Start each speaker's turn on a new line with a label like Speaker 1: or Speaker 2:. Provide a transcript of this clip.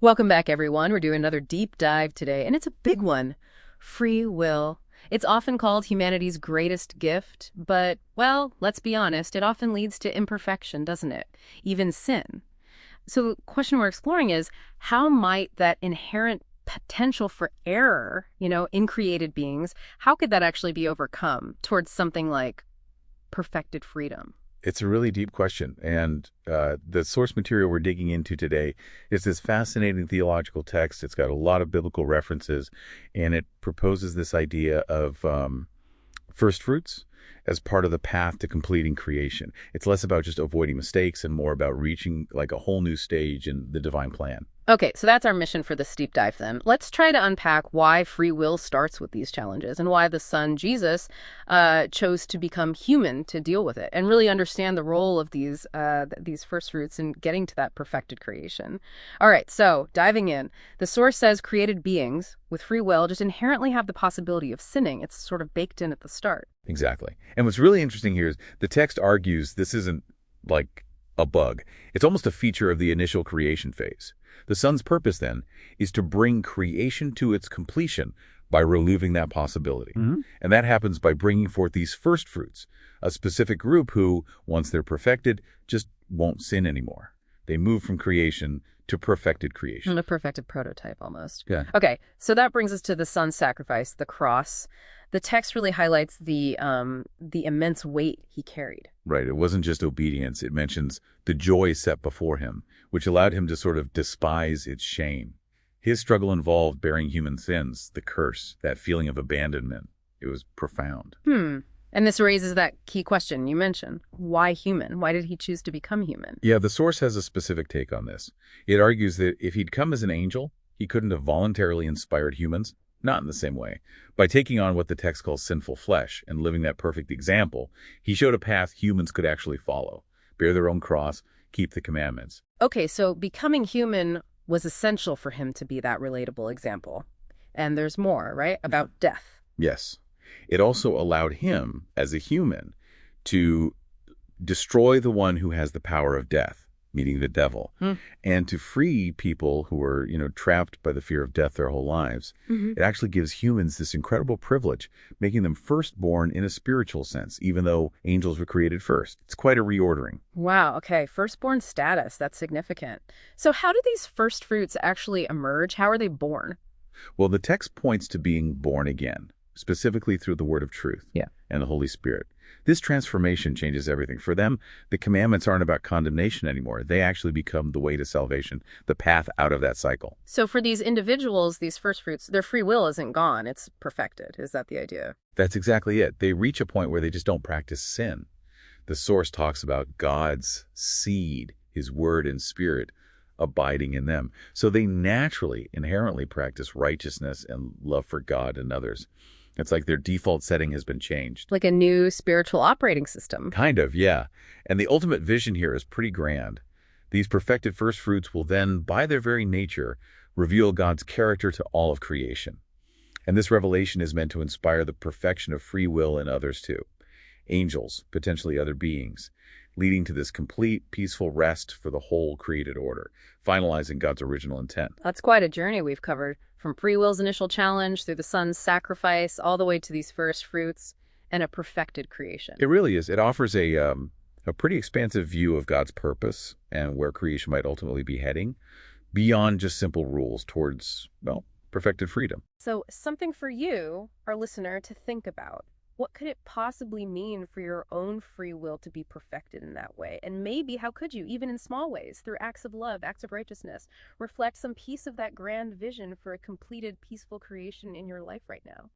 Speaker 1: Welcome back, everyone. We're doing another deep dive today, and it's a big one. Free will. It's often called humanity's greatest gift, but, well, let's be honest, it often leads to imperfection, doesn't it? Even sin. So the question we're exploring is, how might that inherent potential for error, in created beings, how could that actually be overcome towards something like perfected freedom?
Speaker 2: It's a really deep question, and the source material we're digging into today is this fascinating theological text. It's got a lot of biblical references, and it proposes this idea of first fruits as part of the path to completing creation. It's less about just avoiding mistakes and more about reaching like a whole new stage in the divine plan.
Speaker 1: Okay, so that's our mission for this deep dive then. Let's try to unpack why free will starts with these challenges and why the son, Jesus, chose to become human to deal with it and really understand the role of these first fruits in getting to that perfected creation. All right, so diving in, the source says created beings with free will just inherently have the possibility of sinning. It's sort of baked in at the start.
Speaker 2: Exactly. And what's really interesting here is the text argues this isn't like a bug. It's almost a feature of the initial creation phase. The Son's purpose, then, is to bring creation to its completion by relieving that possibility. And that happens by bringing forth these first fruits, a specific group who, once they're perfected, just won't sin anymore. They move from creation to perfected creation.
Speaker 1: A perfected prototype, almost.
Speaker 2: Yeah.
Speaker 1: Okay, so that brings us to the son's sacrifice, the cross. The text really highlights the immense weight he carried.
Speaker 2: Right. It wasn't just obedience. It mentions the joy set before him, which allowed him to sort of despise its shame. His struggle involved bearing human sins, the curse, that feeling of abandonment. It was profound.
Speaker 1: And this raises that key question you mentioned. Why human? Why did he choose to become human?
Speaker 2: Yeah, the source has a specific take on this. It argues that if he'd come as an angel, he couldn't have voluntarily inspired humans. Not in the same way. By taking on what the text calls sinful flesh and living that perfect example, he showed a path humans could actually follow, bear their own cross, keep the commandments.
Speaker 1: Okay, so becoming human was essential for him to be that relatable example. And there's more, right? About death.
Speaker 2: Yes. It also allowed him, as a human, to destroy the one who has the power of death, meaning the devil, and to free people who were, trapped by the fear of death their whole lives. It actually gives humans this incredible privilege, making them firstborn in a spiritual sense, even though angels were created first. It's quite a reordering.
Speaker 1: Wow, okay, firstborn status, that's significant. So how do these first fruits actually emerge? How are they born?
Speaker 2: Well, the text points to being born again, specifically through the word of truth and the Holy Spirit. This transformation changes everything. For them, the commandments aren't about condemnation anymore. They actually become the way to salvation, the path out of that cycle.
Speaker 1: So for these individuals, these first fruits, their free will isn't gone. It's perfected. Is that the idea?
Speaker 2: That's exactly it. They reach a point where they just don't practice sin. The source talks about God's seed, his word and spirit, abiding in them. So they naturally, inherently practice righteousness and love for God and others. It's like their default setting has been changed.
Speaker 1: Like a new spiritual operating system.
Speaker 2: Kind of, yeah. And the ultimate vision here is pretty grand. These perfected first fruits will then, by their very nature, reveal God's character to all of creation. And this revelation is meant to inspire the perfection of free will in others too. Angels, potentially other beings, leading to this complete, peaceful rest for the whole created order, finalizing God's original intent.
Speaker 1: That's quite a journey we've covered, from free will's initial challenge through the son's sacrifice, all the way to these first fruits and a perfected creation.
Speaker 2: It really is. It offers a pretty expansive view of God's purpose and where creation might ultimately be heading, beyond just simple rules towards, perfected freedom.
Speaker 1: So something for you, our listener, to think about. What could it possibly mean for your own free will to be perfected in that way? And maybe how could you, even in small ways, through acts of love, acts of righteousness, reflect some piece of that grand vision for a completed, peaceful creation in your life right now?